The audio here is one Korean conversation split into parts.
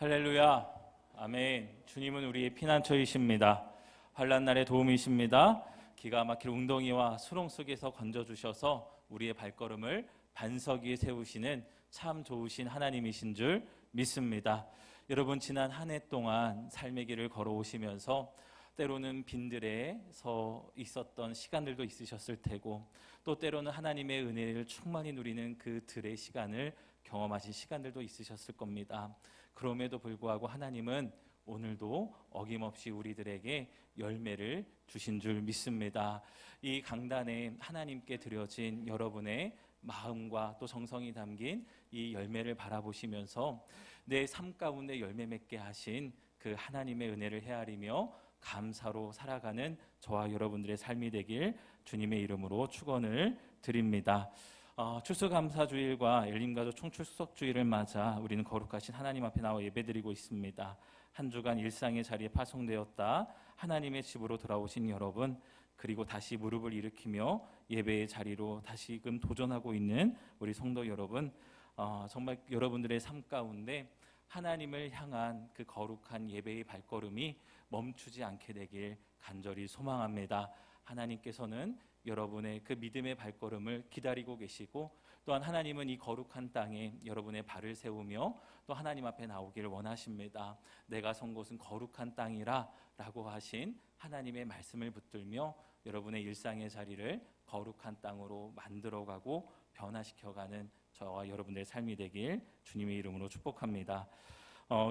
할렐루야, 아멘. 주님은 우리의 피난처이십니다. 환난 날의 도움이십니다. 기가 막힐 웅덩이와 수렁 속에서 건져주셔서 우리의 발걸음을 반석 위에 세우시는 참 좋으신 하나님이신 줄 믿습니다. 여러분, 지난 한 해 동안 삶의 길을 걸어오시면서 때로는 빈들에 서 있었던 시간들도 있으셨을 테고, 또 때로는 하나님의 은혜를 충만히 누리는 그 들의 시간을 경험하신 시간들도 있으셨을 겁니다. 그럼에도 불구하고 하나님은 오늘도 어김없이 우리들에게 열매를 주신 줄 믿습니다. 이 강단에 하나님께 드려진 여러분의 마음과 또 정성이 담긴 이 열매를 바라보시면서 내 삶 가운데 열매 맺게 하신 그 하나님의 은혜를 헤아리며 감사로 살아가는 저와 여러분들의 삶이 되길 주님의 이름으로 축원을 드립니다. 추수감사주일과 열림가족 총출석주일을 맞아 우리는 거룩하신 하나님 앞에 나와 예배드리고 있습니다. 한 주간 일상의 자리에 파송되었다 하나님의 집으로 돌아오신 여러분, 그리고 다시 무릎을 일으키며 예배의 자리로 다시금 도전하고 있는 우리 성도 여러분, 정말 여러분들의 삶 가운데 하나님을 향한 그 거룩한 예배의 발걸음이 멈추지 않게 되길 간절히 소망합니다. 하나님께서는 여러분의 그 믿음의 발걸음을 기다리고 계시고, 또한 하나님은 이 거룩한 땅에 여러분의 발을 세우며 또 하나님 앞에 나오기를 원하십니다. 내가 선 곳은 거룩한 땅이라 라고 하신 하나님의 말씀을 붙들며 여러분의 일상의 자리를 거룩한 땅으로 만들어가고 변화시켜가는 저와 여러분들의 삶이 되길 주님의 이름으로 축복합니다.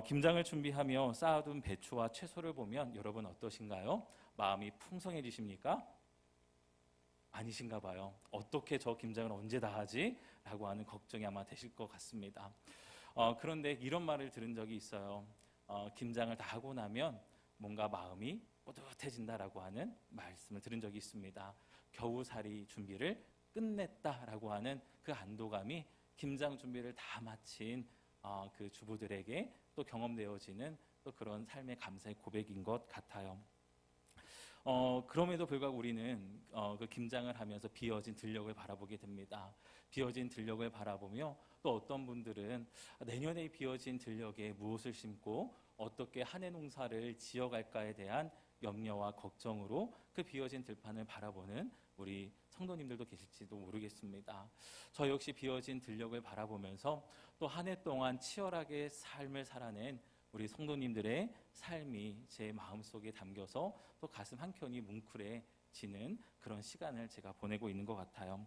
김장을 준비하며 쌓아둔 배추와 채소를 보면 여러분 어떠신가요? 마음이 풍성해지십니까? 아니신가 봐요. 어떻게 저 김장을 언제 다 하지? 라고 하는 걱정이 아마 되실 것 같습니다. 그런데 이런 말을 들은 적이 있어요. 김장을 다 하고 나면 뭔가 마음이 뿌듯해진다라고 하는 말씀을 들은 적이 있습니다. 겨우살이 준비를 끝냈다라고 하는 그 안도감이 김장 준비를 다 마친 그 주부들에게 또 경험되어지는 또 그런 삶의 감사의 고백인 것 같아요. 그럼에도 불구하고 우리는 그 김장을 하면서 비어진 들녘을 바라보게 됩니다. 비어진 들녘을 바라보며 또 어떤 분들은 내년에 비어진 들녘에 무엇을 심고 어떻게 한 해 농사를 지어갈까에 대한 염려와 걱정으로 그 비어진 들판을 바라보는 우리 성도님들도 계실지도 모르겠습니다. 저 역시 비어진 들녘을 바라보면서 또 한 해 동안 치열하게 삶을 살아낸 우리 성도님들의 삶이 제 마음속에 담겨서 또 가슴 한켠이 뭉클해지는 그런 시간을 제가 보내고 있는 것 같아요.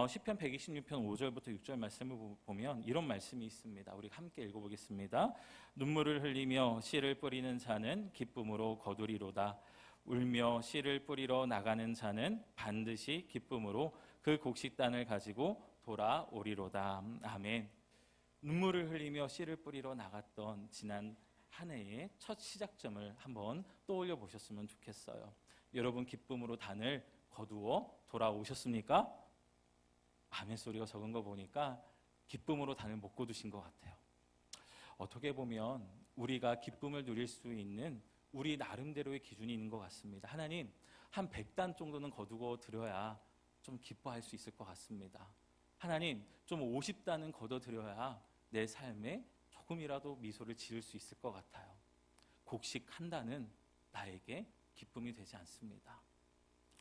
시편 126편 5절부터 6절 말씀을 보면 이런 말씀이 있습니다. 우리 함께 읽어보겠습니다. 눈물을 흘리며 씨를 뿌리는 자는 기쁨으로 거두리로다. 울며 씨를 뿌리러 나가는 자는 반드시 기쁨으로 그 곡식단을 가지고 돌아오리로다. 아멘. 눈물을 흘리며 씨를 뿌리러 나갔던 지난 한 해의 첫 시작점을 한번 떠올려 보셨으면 좋겠어요. 여러분, 기쁨으로 단을 거두어 돌아오셨습니까? 아멘 소리가 적은 거 보니까 기쁨으로 단을 못 거두신 것 같아요. 어떻게 보면 우리가 기쁨을 누릴 수 있는 우리 나름대로의 기준이 있는 것 같습니다. 하나님, 한 100단 정도는 거두어 드려야 좀 기뻐할 수 있을 것 같습니다. 하나님, 좀 50단은 거둬들여야 내 삶에 조금이라도 미소를 지을 수 있을 것 같아요. 곡식 한 단은 나에게 기쁨이 되지 않습니다.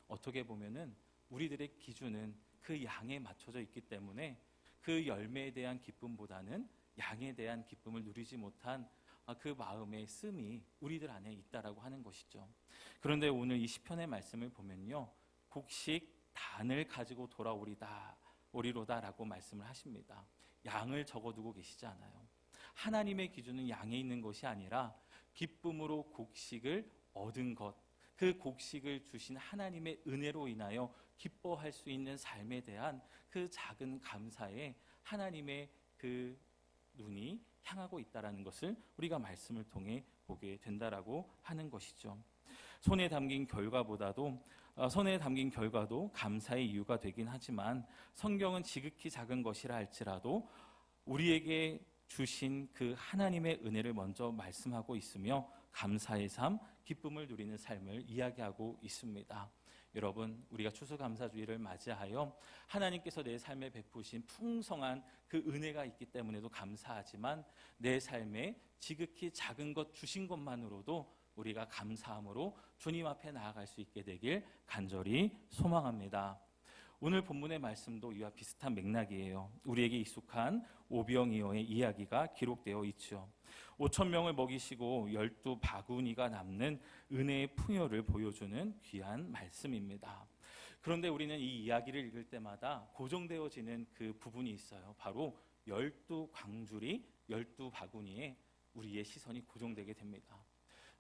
어떻게 보면은 우리들의 기준은 그 양에 맞춰져 있기 때문에 그 열매에 대한 기쁨보다는 양에 대한 기쁨을 누리지 못한 그 마음의 씀이 우리들 안에 있다라고 하는 것이죠. 그런데 오늘 이 시편의 말씀을 보면요, 곡식 단을 가지고 오리로다라고 말씀을 하십니다. 양을 적어두고 계시지 않아요. 하나님의 기준은 양에 있는 것이 아니라 기쁨으로 곡식을 얻은 것, 그 곡식을 주신 하나님의 은혜로 인하여 기뻐할 수 있는 삶에 대한 그 작은 감사에 하나님의 그 눈이 향하고 있다라는 것을 우리가 말씀을 통해 보게 된다라고 하는 것이죠. 손에 담긴 결과도 감사의 이유가 되긴 하지만 성경은 지극히 작은 것이라 할지라도 우리에게 주신 그 하나님의 은혜를 먼저 말씀하고 있으며 감사의 삶, 기쁨을 누리는 삶을 이야기하고 있습니다. 여러분, 우리가 추수감사주의를 맞이하여 하나님께서 내 삶에 베푸신 풍성한 그 은혜가 있기 때문에도 감사하지만 내 삶에 지극히 작은 것 주신 것만으로도 우리가 감사함으로 주님 앞에 나아갈 수 있게 되길 간절히 소망합니다. 오늘 본문의 말씀도 이와 비슷한 맥락이에요. 우리에게 익숙한 오병이어의 이야기가 기록되어 있죠. 5천 명을 먹이시고 12바구니가 남는 은혜의 풍요를 보여주는 귀한 말씀입니다. 그런데 우리는 이 이야기를 읽을 때마다 고정되어지는 그 부분이 있어요. 바로 12광주리 12바구니에 우리의 시선이 고정되게 됩니다.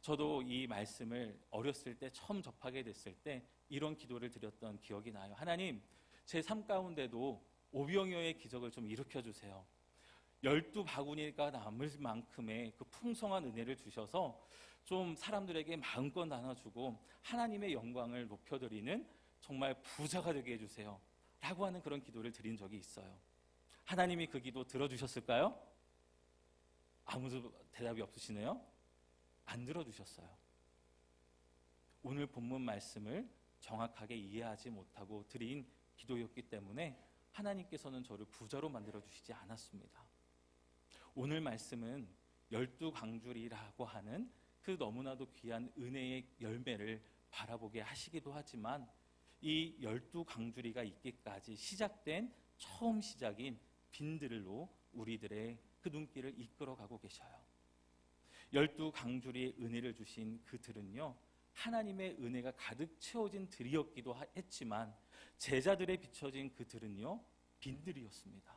저도 이 말씀을 어렸을 때 처음 접하게 됐을 때 이런 기도를 드렸던 기억이 나요. 하나님, 제 삶 가운데도 오병이어의 기적을 좀 일으켜 주세요. 12바구니가 남을 만큼의 그 풍성한 은혜를 주셔서 좀 사람들에게 마음껏 나눠주고 하나님의 영광을 높여드리는 정말 부자가 되게 해주세요 라고 하는 그런 기도를 드린 적이 있어요. 하나님이 그 기도 들어주셨을까요? 아무도 대답이 없으시네요. 안 들어주셨어요. 오늘 본문 말씀을 정확하게 이해하지 못하고 드린 기도였기 때문에 하나님께서는 저를 부자로 만들어주시지 않았습니다. 오늘 말씀은 12광주리라고 하는 그 너무나도 귀한 은혜의 열매를 바라보게 하시기도 하지만 이 12광주리가 있기까지 시작된 처음 시작인 빈들로 우리들의 그 눈길을 이끌어가고 계셔요. 12광주리의 은혜를 주신 그들은요, 하나님의 은혜가 가득 채워진 들이었기도 했지만 제자들에 비춰진 그들은요, 빈들이었습니다.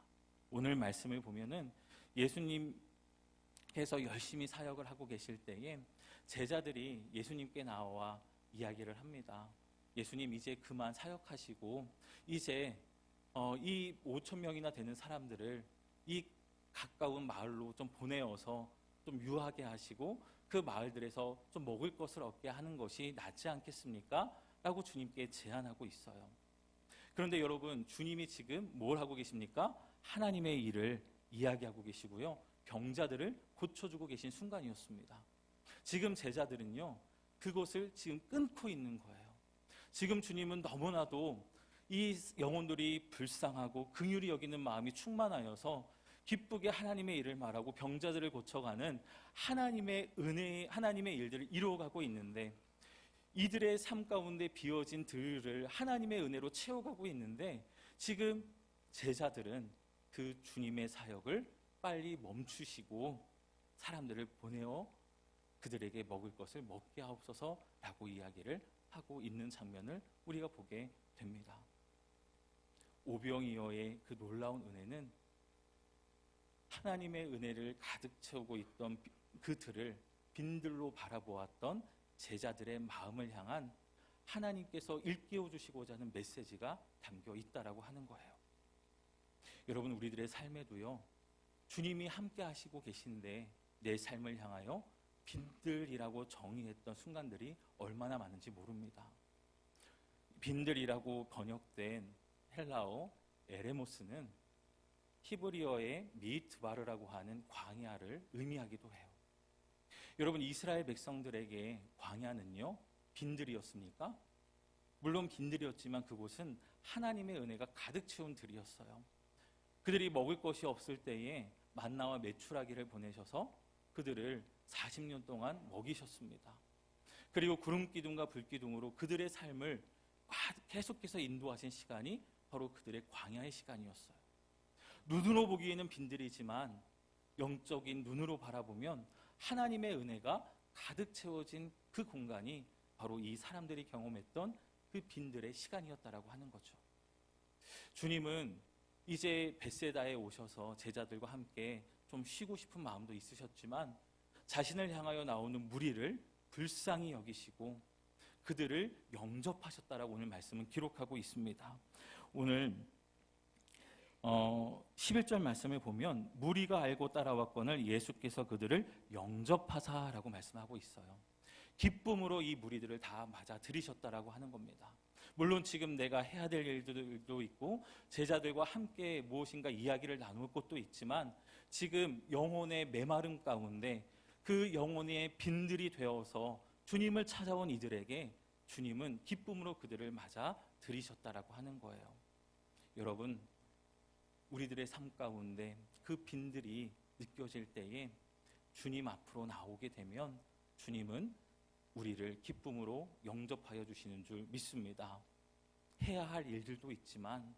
오늘 말씀을 보면은 예수님께서 열심히 사역을 하고 계실 때에 제자들이 예수님께 나와 이야기를 합니다. 예수님, 이제 그만 사역하시고 이제 이 5천 명이나 되는 사람들을 이 가까운 마을로 좀 보내어서 좀 유하게 하시고 그 마을들에서 좀 먹을 것을 얻게 하는 것이 낫지 않겠습니까? 라고 주님께 제안하고 있어요. 그런데 여러분, 주님이 지금 뭘 하고 계십니까? 하나님의 일을 이야기하고 계시고요, 병자들을 고쳐주고 계신 순간이었습니다. 지금 제자들은요, 그것을 지금 끊고 있는 거예요. 지금 주님은 너무나도 이 영혼들이 불쌍하고 긍휼히 여기는 마음이 충만하여서 기쁘게 하나님의 일을 말하고 병자들을 고쳐가는 하나님의 은혜, 하나님의 일들을 이루어가고 있는데 이들의 삶 가운데 비어진 들을 하나님의 은혜로 채워가고 있는데 지금 제자들은 그 주님의 사역을 빨리 멈추시고 사람들을 보내어 그들에게 먹을 것을 먹게 하옵소서라고 이야기를 하고 있는 장면을 우리가 보게 됩니다. 오병이어의 그 놀라운 은혜는 하나님의 은혜를 가득 채우고 있던 그들을 빈들로 바라보았던 제자들의 마음을 향한 하나님께서 일깨워 주시고자 하는 메시지가 담겨 있다라고 하는 거예요. 여러분, 우리들의 삶에도요, 주님이 함께 하시고 계신데 내 삶을 향하여 빈들이라고 정의했던 순간들이 얼마나 많은지 모릅니다. 빈들이라고 번역된 헬라어 에레모스는 히브리어의 미트바르라고 하는 광야를 의미하기도 해요. 여러분, 이스라엘 백성들에게 광야는요, 빈들이었습니까? 물론 빈들이었지만 그곳은 하나님의 은혜가 가득 채운 들이었어요. 그들이 먹을 것이 없을 때에 만나와 메추라기를 보내셔서 그들을 40년 동안 먹이셨습니다. 그리고 구름기둥과 불기둥으로 그들의 삶을 계속해서 인도하신 시간이 바로 그들의 광야의 시간이었어요. 눈으로 보기에는 빈들이지만 영적인 눈으로 바라보면 하나님의 은혜가 가득 채워진 그 공간이 바로 이 사람들이 경험했던 그 빈들의 시간이었다라고 하는 거죠. 주님은 이제 벳세다에 오셔서 제자들과 함께 좀 쉬고 싶은 마음도 있으셨지만 자신을 향하여 나오는 무리를 불쌍히 여기시고 그들을 영접하셨다라고 오늘 말씀은 기록하고 있습니다. 오늘 11절 말씀을 보면 무리가 알고 따라왔거늘 예수께서 그들을 영접하사라고 말씀하고 있어요. 기쁨으로 이 무리들을 다 맞아들이셨다라고 하는 겁니다. 물론 지금 내가 해야 될 일들도 있고 제자들과 함께 무엇인가 이야기를 나눌 것도 있지만 지금 영혼의 메마름 가운데 그 영혼의 빈들이 되어서 주님을 찾아온 이들에게 주님은 기쁨으로 그들을 맞아 들이셨다라고 하는 거예요. 여러분, 우리들의 삶 가운데 그 빈들이 느껴질 때에 주님 앞으로 나오게 되면 주님은 우리를 기쁨으로 영접하여 주시는 줄 믿습니다. 해야 할 일들도 있지만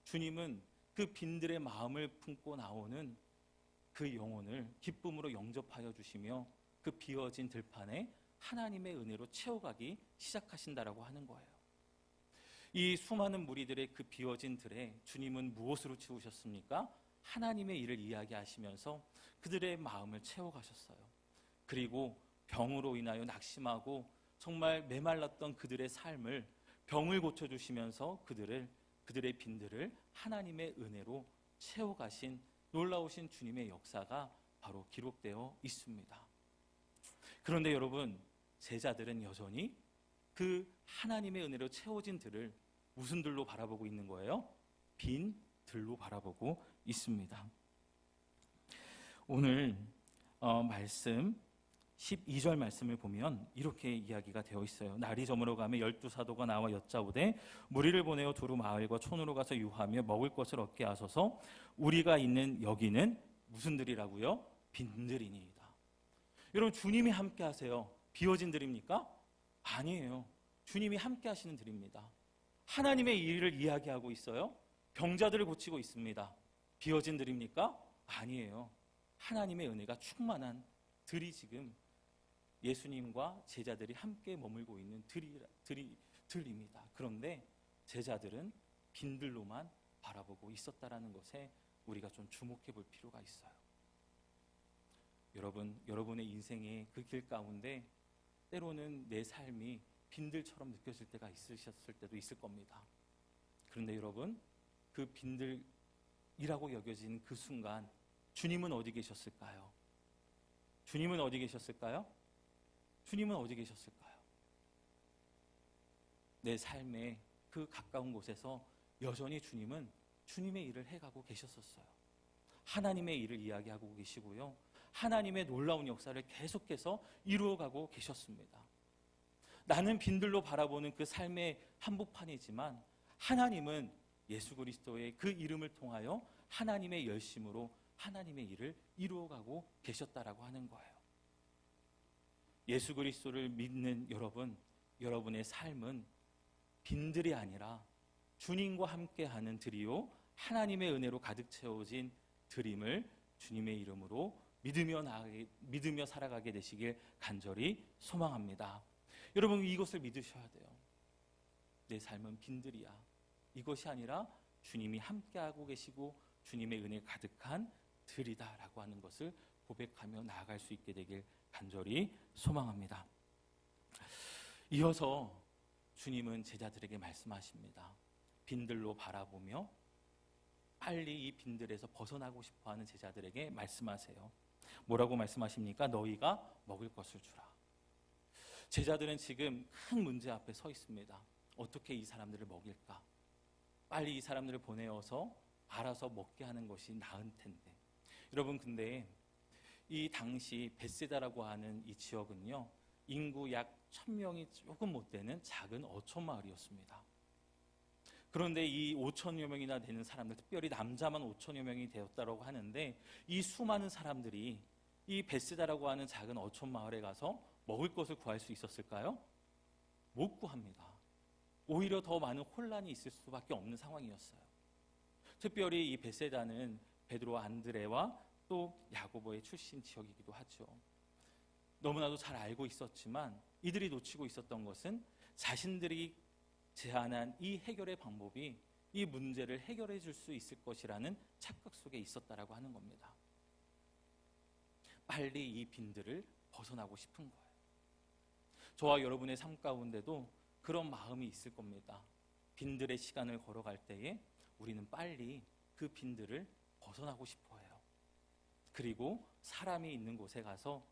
주님은 그 빈들의 마음을 품고 나오는 그 영혼을 기쁨으로 영접하여 주시며 그 비어진 들판에 하나님의 은혜로 채워가기 시작하신다라고 하는 거예요. 이 수많은 무리들의 그 비어진 들에 주님은 무엇으로 채우셨습니까? 하나님의 일을 이야기하시면서 그들의 마음을 채워가셨어요. 그리고 병으로 인하여 낙심하고 정말 메말랐던 그들의 삶을 병을 고쳐주시면서 그들의 빈들을 하나님의 은혜로 채워가신 놀라우신 주님의 역사가 바로 기록되어 있습니다. 그런데 여러분, 제자들은 여전히 그 하나님의 은혜로 채워진 들을 무슨 들로 바라보고 있는 거예요? 빈 들로 바라보고 있습니다. 오늘 말씀 12절 말씀을 보면 이렇게 이야기가 되어 있어요. 날이 저물어 가며 12사도가 나와 여짜오되 무리를 보내어 두루 마을과 촌으로 가서 유하며 먹을 것을 얻게 하소서. 우리가 있는 여기는 무슨 들이라고요? 빈들이니이다. 여러분, 주님이 함께 하세요. 비워진 들입니까? 아니에요. 주님이 함께 하시는 들입니다. 하나님의 일을 이야기하고 있어요. 병자들을 고치고 있습니다. 비워진 들입니까? 아니에요. 하나님의 은혜가 충만한 들이 지금 예수님과 제자들이 함께 머물고 있는 들입니다. 그런데 제자들은 빈들로만 바라보고 있었다라는 것에 우리가 좀 주목해 볼 필요가 있어요. 여러분의 인생의 그 길 가운데 때로는 내 삶이 빈들처럼 느껴질 때가 있으셨을 때도 있을 겁니다. 그런데 여러분, 그 빈들이라고 여겨진 그 순간 주님은 어디 계셨을까요? 주님은 어디 계셨을까요? 주님은 어디 계셨을까요? 내 삶의 그 가까운 곳에서 여전히 주님은 주님의 일을 해가고 계셨었어요. 하나님의 일을 이야기하고 계시고요. 하나님의 놀라운 역사를 계속해서 이루어가고 계셨습니다. 나는 빈들로 바라보는 그 삶의 한복판이지만 하나님은 예수 그리스도의 그 이름을 통하여 하나님의 열심으로 하나님의 일을 이루어가고 계셨다라고 하는 거예요. 예수 그리스도를 믿는 여러분의 삶은 빈들이 아니라 주님과 함께하는 들이요 하나님의 은혜로 가득 채워진 들임을 주님의 이름으로 믿으며 살아가게 되시길 간절히 소망합니다. 여러분, 이것을 믿으셔야 돼요. 내 삶은 빈들이야. 이것이 아니라 주님이 함께하고 계시고 주님의 은혜 가득한 들이다라고 하는 것을 고백하며 나아갈 수 있게 되길 간절히 소망합니다. 이어서 주님은 제자들에게 말씀하십니다. 빈들로 바라보며 빨리 이 빈들에서 벗어나고 싶어하는 제자들에게 말씀하세요. 뭐라고 말씀하십니까? 너희가 먹을 것을 주라. 제자들은 지금 큰 문제 앞에 서 있습니다. 어떻게 이 사람들을 먹일까? 빨리 이 사람들을 보내어서 알아서 먹게 하는 것이 나은 텐데. 여러분, 근데 이 당시 벳세다라고 하는 이 지역은요, 인구 약 1000명이 조금 못 되는 작은 어촌 마을이었습니다. 그런데 이 5천여 명이나 되는 사람들, 특별히 남자만 5천여 명이 되었다고 하는데, 이 수많은 사람들이 이 벳세다라고 하는 작은 어촌 마을에 가서 먹을 것을 구할 수 있었을까요? 못 구합니다. 오히려 더 많은 혼란이 있을 수밖에 없는 상황이었어요. 특별히 이 벳세다는 베드로와 안드레와 또 야고보의 출신 지역이기도 하죠. 너무나도 잘 알고 있었지만 이들이 놓치고 있었던 것은 자신들이 제안한 이 해결의 방법이 이 문제를 해결해 줄 수 있을 것이라는 착각 속에 있었다라고 하는 겁니다. 빨리 이 빈들을 벗어나고 싶은 거예요. 저와 여러분의 삶 가운데도 그런 마음이 있을 겁니다. 빈들의 시간을 걸어갈 때에 우리는 빨리 그 빈들을 벗어나고 싶어 해요. 그리고 사람이 있는 곳에 가서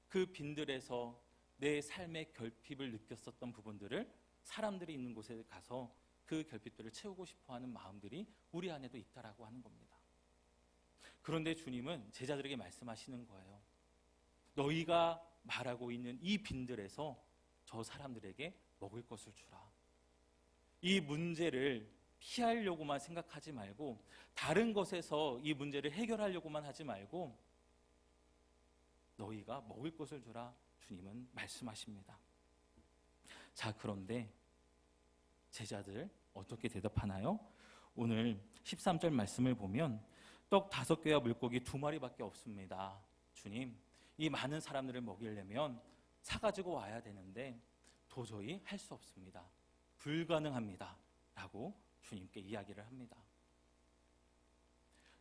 그 빈들에서 내 삶의 결핍을 느꼈었던 부분들을 사람들이 있는 곳에 가서 그 결핍들을 채우고 싶어하는 마음들이 우리 안에도 있다라고 하는 겁니다. 그런데 주님은 제자들에게 말씀하시는 거예요. 너희가 말하고 있는 이 빈들에서 저 사람들에게 먹을 것을 주라. 이 문제를 피하려고만 생각하지 말고 다른 것에서 이 문제를 해결하려고만 하지 말고 너희가 먹을 것을 주라 주님은 말씀하십니다. 자, 그런데 제자들 어떻게 대답하나요? 오늘 13절 말씀을 보면 떡 5개와 물고기 2마리밖에 없습니다. 주님, 이 많은 사람들을 먹이려면 사가지고 와야 되는데 도저히 할 수 없습니다. 불가능합니다. 라고 주님께 이야기를 합니다.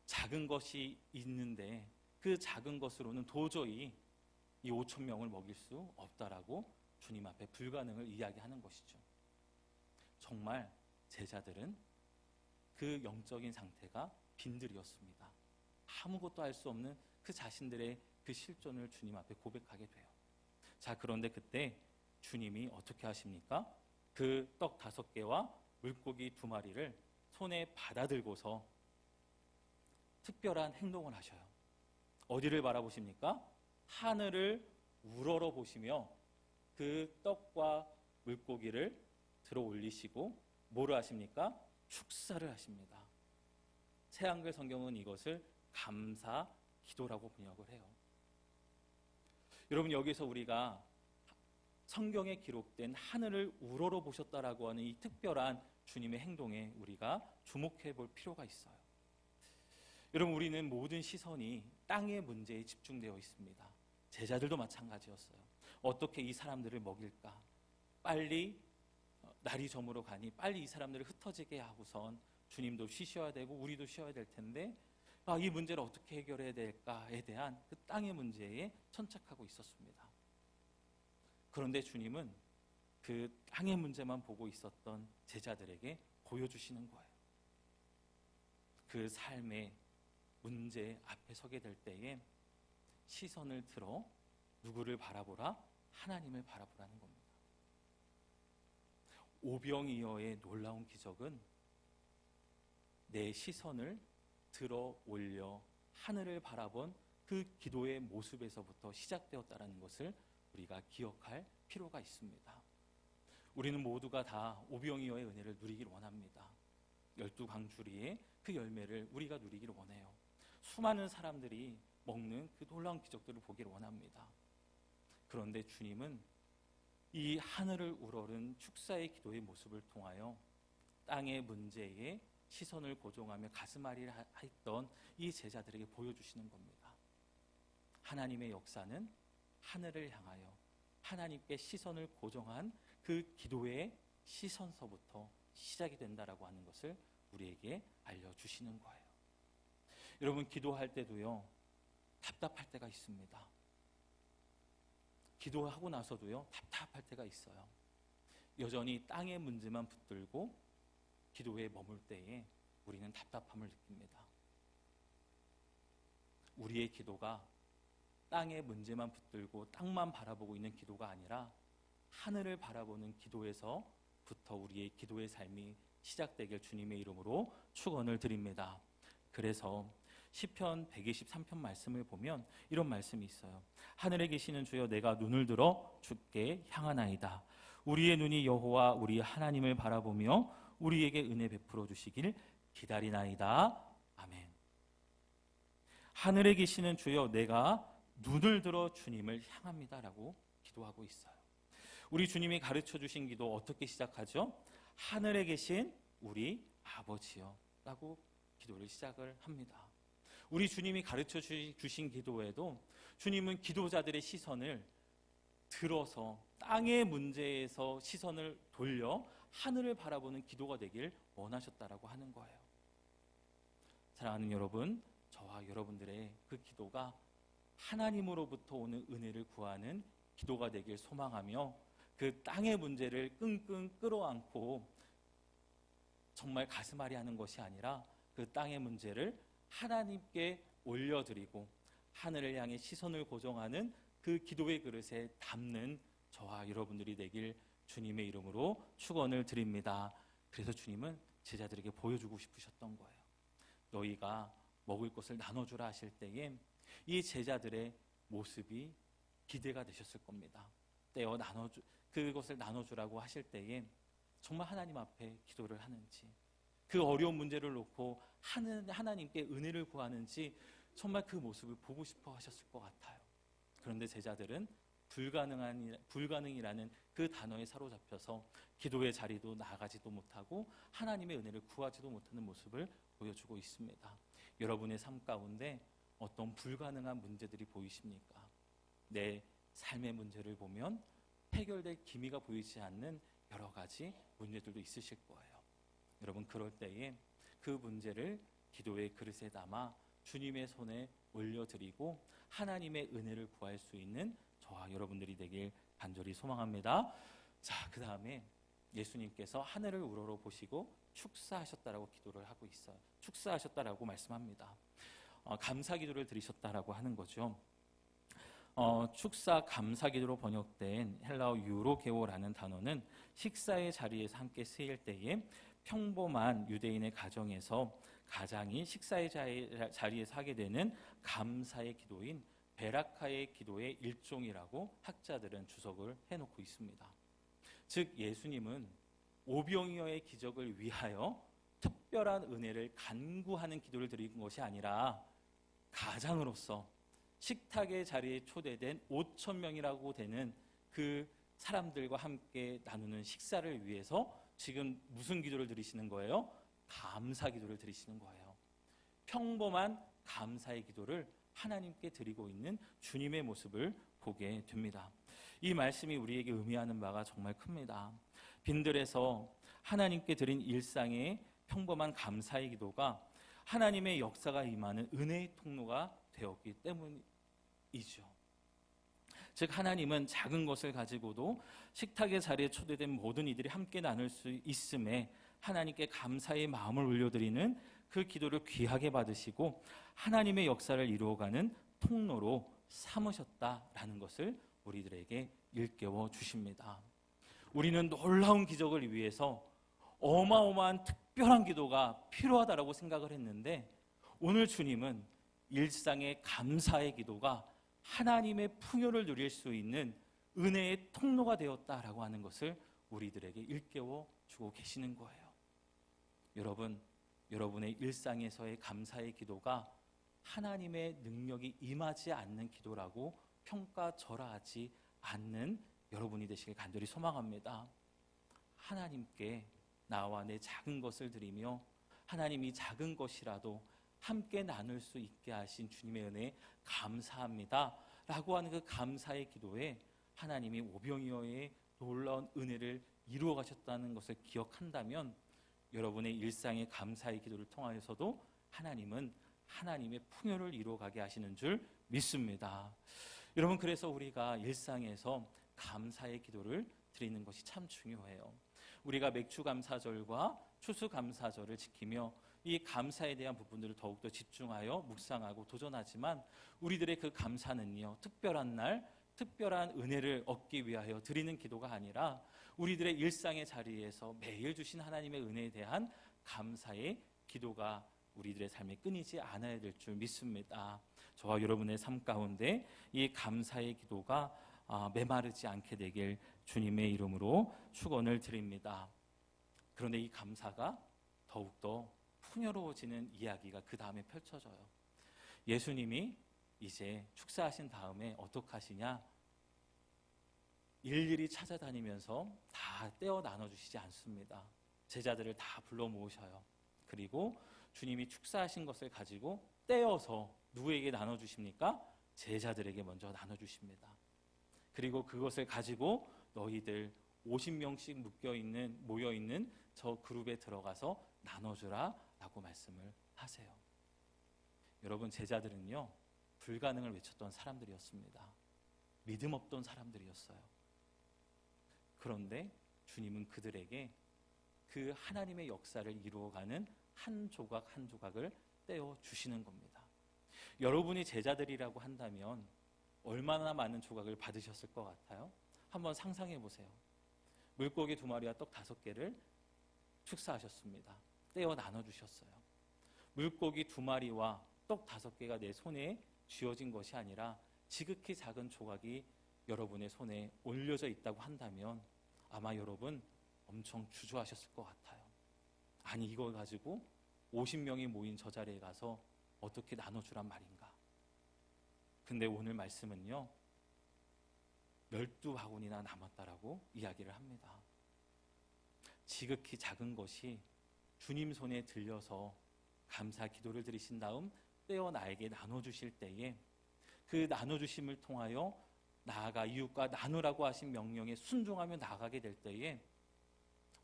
작은 것이 있는데 그 작은 것으로는 도저히 이 5천 명을 먹일 수 없다라고 주님 앞에 불가능을 이야기하는 것이죠. 정말 제자들은 그 영적인 상태가 빈들이었습니다. 아무것도 할 수 없는 그 자신들의 그 실존을 주님 앞에 고백하게 돼요. 자, 그런데 그때 주님이 어떻게 하십니까? 그 떡 5개와 물고기 2마리를 손에 받아들고서 특별한 행동을 하셔요. 어디를 바라보십니까? 하늘을 우러러 보시며 그 떡과 물고기를 들어 올리시고 뭐를 하십니까? 축사를 하십니다. 새한글 성경은 이것을 감사 기도라고 번역을 해요. 여러분, 여기서 우리가 성경에 기록된 하늘을 우러러 보셨다라고 하는 이 특별한 주님의 행동에 우리가 주목해 볼 필요가 있어요. 여러분, 우리는 모든 시선이 땅의 문제에 집중되어 있습니다. 제자들도 마찬가지였어요. 어떻게 이 사람들을 먹일까? 빨리 날이 저물어 가니 빨리 이 사람들을 흩어지게 하고선 주님도 쉬셔야 되고 우리도 쉬어야 될 텐데 이 문제를 어떻게 해결해야 될까에 대한 그 땅의 문제에 천착하고 있었습니다. 그런데 주님은 그 땅의 문제만 보고 있었던 제자들에게 보여주시는 거예요. 그 삶의 문제 앞에 서게 될 때에 시선을 들어 누구를 바라보라? 하나님을 바라보라는 겁니다. 오병이어의 놀라운 기적은 내 시선을 들어 올려 하늘을 바라본 그 기도의 모습에서부터 시작되었다는 것을 우리가 기억할 필요가 있습니다. 우리는 모두가 다 오병이어의 은혜를 누리길 원합니다. 12광주리의 그 열매를 우리가 누리기를 원해요. 수많은 사람들이 먹는 그 놀라운 기적들을 보기를 원합니다. 그런데 주님은 이 하늘을 우러른 축사의 기도의 모습을 통하여 땅의 문제에 시선을 고정하며 가슴앓이를 했던 이 제자들에게 보여주시는 겁니다. 하나님의 역사는 하늘을 향하여 하나님께 시선을 고정한 그 기도의 시선서부터 시작이 된다라고 하는 것을 우리에게 알려주시는 거예요. 여러분, 기도할 때도요, 답답할 때가 있습니다. 기도하고 나서도요, 답답할 때가 있어요. 여전히 땅의 문제만 붙들고 기도에 머물 때에 우리는 답답함을 느낍니다. 우리의 기도가 땅의 문제만 붙들고 땅만 바라보고 있는 기도가 아니라 하늘을 바라보는 기도에서부터 우리의 기도의 삶이 시작되길 주님의 이름으로 축원을 드립니다. 그래서 시편 123편 말씀을 보면 이런 말씀이 있어요. 하늘에 계시는 주여, 내가 눈을 들어 주께 향하나이다. 우리의 눈이 여호와 우리 하나님을 바라보며 우리에게 은혜 베풀어 주시길 기다리나이다. 아멘. 하늘에 계시는 주여, 내가 눈을 들어 주님을 향합니다라고 기도하고 있어요. 우리 주님이 가르쳐 주신 기도 어떻게 시작하죠? 하늘에 계신 우리 아버지요 라고 기도를 시작을 합니다. 우리 주님이 가르쳐 주신 기도에도 주님은 기도자들의 시선을 들어서 땅의 문제에서 시선을 돌려 하늘을 바라보는 기도가 되길 원하셨다라고 하는 거예요. 사랑하는 여러분, 저와 여러분들의 그 기도가 하나님으로부터 오는 은혜를 구하는 기도가 되길 소망하며 그 땅의 문제를 끙끙 끌어안고 정말 가슴앓이 하는 것이 아니라 그 땅의 문제를 하나님께 올려드리고 하늘을 향해 시선을 고정하는 그 기도의 그릇에 담는 저와 여러분들이 되길 주님의 이름으로 축원을 드립니다. 그래서 주님은 제자들에게 보여주고 싶으셨던 거예요. 너희가 먹을 것을 나눠주라 하실 때에 이 제자들의 모습이 기대가 되셨을 겁니다. 떼어 그것을 나눠주라고 하실 때에 정말 하나님 앞에 기도를 하는지, 그 어려운 문제를 놓고 하나님께 은혜를 구하는지 정말 그 모습을 보고 싶어 하셨을 것 같아요. 그런데 제자들은 불가능이라는 그 단어에 사로잡혀서 기도의 자리도 나아가지도 못하고 하나님의 은혜를 구하지도 못하는 모습을 보여주고 있습니다. 여러분의 삶 가운데 어떤 불가능한 문제들이 보이십니까? 내 삶의 문제를 보면 해결될 기미가 보이지 않는 여러 가지 문제들도 있으실 거예요. 여러분, 그럴 때에 그 문제를 기도의 그릇에 담아 주님의 손에 올려드리고 하나님의 은혜를 구할 수 있는 저와 여러분들이 되길 간절히 소망합니다. 자, 그 다음에 예수님께서 하늘을 우러러 보시고 축사하셨다라고 기도를 하고 있어요. 축사하셨다라고 말씀합니다. 감사 기도를 드리셨다라고 하는 거죠. 축사 감사 기도로 번역된 헬라어 유로게오라는 단어는 식사의 자리에서 함께 쓰일 때에 평범한 유대인의 가정에서 가장이 식사의 자리에서 하게 되는 감사의 기도인 베라카의 기도의 일종이라고 학자들은 주석을 해놓고 있습니다. 즉 예수님은 오병이어의 기적을 위하여 특별한 은혜를 간구하는 기도를 드린 것이 아니라 가장으로서 식탁의 자리에 초대된 5,000명이라고 되는 그 사람들과 함께 나누는 식사를 위해서 지금 무슨 기도를 드리시는 거예요? 감사 기도를 드리시는 거예요. 평범한 감사의 기도를 하나님께 드리고 있는 주님의 모습을 보게 됩니다. 이 말씀이 우리에게 의미하는 바가 정말 큽니다. 빈들에서 하나님께 드린 일상의 평범한 감사의 기도가 하나님의 역사가 임하는 은혜의 통로가 되었기 때문이죠. 즉 하나님은 작은 것을 가지고도 식탁의 자리에 초대된 모든 이들이 함께 나눌 수 있음에 하나님께 감사의 마음을 올려드리는 그 기도를 귀하게 받으시고 하나님의 역사를 이루어가는 통로로 삼으셨다라는 것을 우리들에게 일깨워 주십니다. 우리는 놀라운 기적을 위해서 어마어마한 특별한 기도가 필요하다라고 생각을 했는데 오늘 주님은 일상의 감사의 기도가 하나님의 풍요를 누릴 수 있는 은혜의 통로가 되었다라고 하는 것을 우리들에게 일깨워 주고 계시는 거예요. 여러분, 여러분의 일상에서의 감사의 기도가 하나님의 능력이 임하지 않는 기도라고 평가절하하지 않는 여러분이 되시길 간절히 소망합니다. 하나님께 나와 내 작은 것을 드리며 하나님이 작은 것이라도 함께 나눌 수 있게 하신 주님의 은혜에 감사합니다 라고 하는 그 감사의 기도에 하나님이 오병이어의 놀라운 은혜를 이루어 가셨다는 것을 기억한다면 여러분의 일상의 감사의 기도를 통하여서도 하나님은 하나님의 풍요를 이루어가게 하시는 줄 믿습니다. 여러분, 그래서 우리가 일상에서 감사의 기도를 드리는 것이 참 중요해요. 우리가 맥주감사절과 추수감사절을 지키며 이 감사에 대한 부분들을 더욱더 집중하여 묵상하고 도전하지만 우리들의 그 감사는요, 특별한 날, 특별한 은혜를 얻기 위하여 드리는 기도가 아니라 우리들의 일상의 자리에서 매일 주신 하나님의 은혜에 대한 감사의 기도가 우리들의 삶에 끊이지 않아야 될 줄 믿습니다. 저와 여러분의 삶 가운데 이 감사의 기도가 메마르지 않게 되길 주님의 이름으로 축원을 드립니다. 그런데 이 감사가 더욱더 풍요로워지는 이야기가 그 다음에 펼쳐져요. 예수님이 이제 축사하신 다음에 어떻게 하시냐? 일일이 찾아다니면서 다 떼어 나눠주시지 않습니다. 제자들을 다 불러 모으셔요. 그리고 주님이 축사하신 것을 가지고 떼어서 누구에게 나눠주십니까? 제자들에게 먼저 나눠주십니다. 그리고 그것을 가지고 너희들 50명씩 모여있는 저 그룹에 들어가서 나눠주라 라고 말씀을 하세요. 여러분, 제자들은요, 불가능을 외쳤던 사람들이었습니다. 믿음 없던 사람들이었어요. 그런데 주님은 그들에게 그 하나님의 역사를 이루어가는 한 조각 한 조각을 떼어 주시는 겁니다. 여러분이 제자들이라고 한다면 얼마나 많은 조각을 받으셨을 것 같아요? 한번 상상해 보세요. 물고기 2마리와 떡 5개를 축사하셨습니다. 떼어 나눠주셨어요. 물고기 2마리와 떡 5개가 내 손에 쥐어진 것이 아니라 지극히 작은 조각이 여러분의 손에 올려져 있다고 한다면 아마 여러분 엄청 주저하셨을 것 같아요. 아니, 이걸 가지고 50명이 모인 저 자리에 가서 어떻게 나눠주란 말인가. 근데 오늘 말씀은요, 12바구니나 남았다라고 이야기를 합니다. 지극히 작은 것이 주님 손에 들려서 감사 기도를 드리신 다음 떼어 나에게 나눠주실 때에 그 나눠주심을 통하여 나아가 이웃과 나누라고 하신 명령에 순종하며 나아가게 될 때에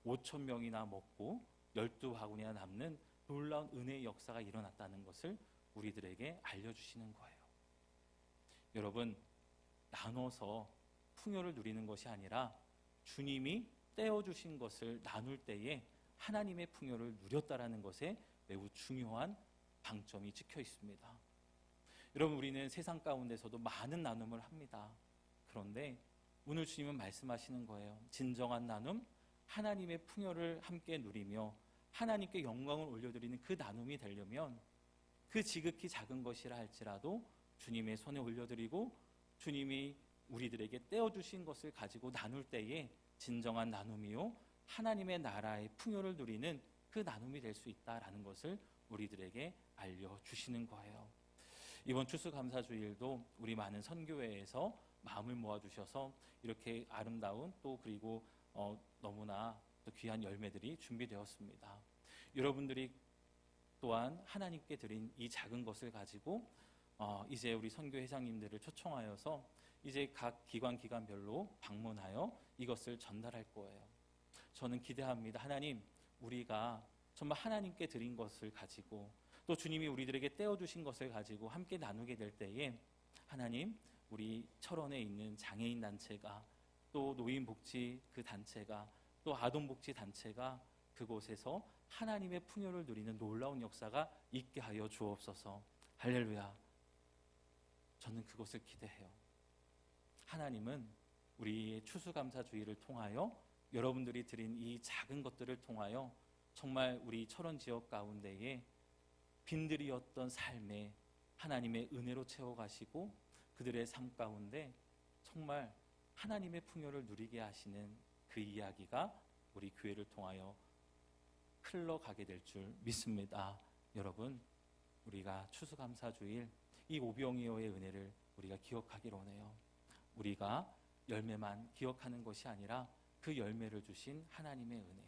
5,000명이나 먹고 12바구니나 남는 놀라운 은혜의 역사가 일어났다는 것을 우리들에게 알려주시는 거예요. 여러분, 나눠서 풍요를 누리는 것이 아니라 주님이 떼어주신 것을 나눌 때에 하나님의 풍요를 누렸다라는 것에 매우 중요한 방점이 찍혀 있습니다. 여러분, 우리는 세상 가운데서도 많은 나눔을 합니다. 그런데 오늘 주님은 말씀하시는 거예요. 진정한 나눔, 하나님의 풍요를 함께 누리며 하나님께 영광을 올려드리는 그 나눔이 되려면 그 지극히 작은 것이라 할지라도 주님의 손에 올려드리고 주님이 우리들에게 떼어주신 것을 가지고 나눌 때에 진정한 나눔이요 하나님의 나라의 풍요를 누리는 그 나눔이 될 수 있다라는 것을 우리들에게 알려주시는 거예요. 이번 추수감사주일도 우리 많은 선교회에서 마음을 모아주셔서 이렇게 아름다운 또 그리고 너무나 또 귀한 열매들이 준비되었습니다. 여러분들이 또한 하나님께 드린 이 작은 것을 가지고 이제 우리 선교 회장님들을 초청하여서 이제 각 기관별로 방문하여 이것을 전달할 거예요. 저는 기대합니다. 하나님, 우리가 정말 하나님께 드린 것을 가지고 또 주님이 우리들에게 떼어주신 것을 가지고 함께 나누게 될 때에 하나님, 우리 철원에 있는 장애인 단체가 또 노인복지 그 단체가 또 아동복지 단체가 그곳에서 하나님의 풍요를 누리는 놀라운 역사가 있게 하여 주옵소서. 할렐루야. 저는 그것을 기대해요. 하나님은 우리의 추수감사주의를 통하여 여러분들이 드린 이 작은 것들을 통하여 정말 우리 철원 지역 가운데에 빈들이었던 삶에 하나님의 은혜로 채워가시고 그들의 삶 가운데 정말 하나님의 풍요를 누리게 하시는 그 이야기가 우리 교회를 통하여 흘러가게 될 줄 믿습니다. 여러분, 우리가 추수감사주일 이 오병이어의 은혜를 우리가 기억하기를 원해요. 우리가 열매만 기억하는 것이 아니라 그 열매를 주신 하나님의 은혜,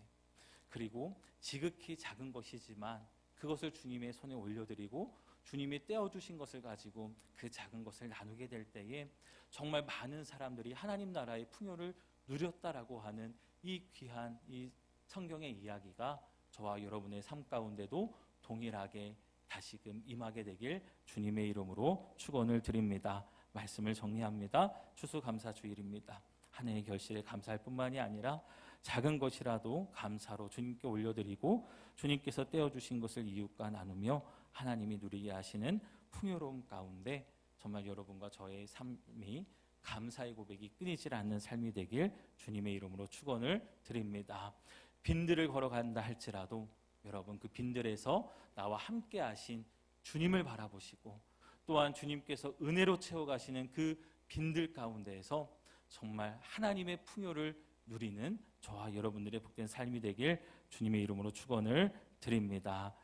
그리고 지극히 작은 것이지만 그것을 주님의 손에 올려드리고 주님이 떼어주신 것을 가지고 그 작은 것을 나누게 될 때에 정말 많은 사람들이 하나님 나라의 풍요를 누렸다라고 하는 이 귀한 이 성경의 이야기가 저와 여러분의 삶 가운데도 동일하게 다시금 임하게 되길 주님의 이름으로 축원을 드립니다. 말씀을 정리합니다. 추수감사주일입니다. 한 해의 결실에 감사할 뿐만이 아니라 작은 것이라도 감사로 주님께 올려드리고 주님께서 떼어주신 것을 이웃과 나누며 하나님이 누리게 하시는 풍요로움 가운데 정말 여러분과 저의 삶이 감사의 고백이 끊이질 않는 삶이 되길 주님의 이름으로 축원을 드립니다. 빈들을 걸어간다 할지라도 여러분 그 빈들에서 나와 함께 하신 주님을 바라보시고 또한 주님께서 은혜로 채워가시는 그 빈들 가운데에서 정말 하나님의 풍요를 누리는 저와 여러분들의 복된 삶이 되길 주님의 이름으로 축원을 드립니다.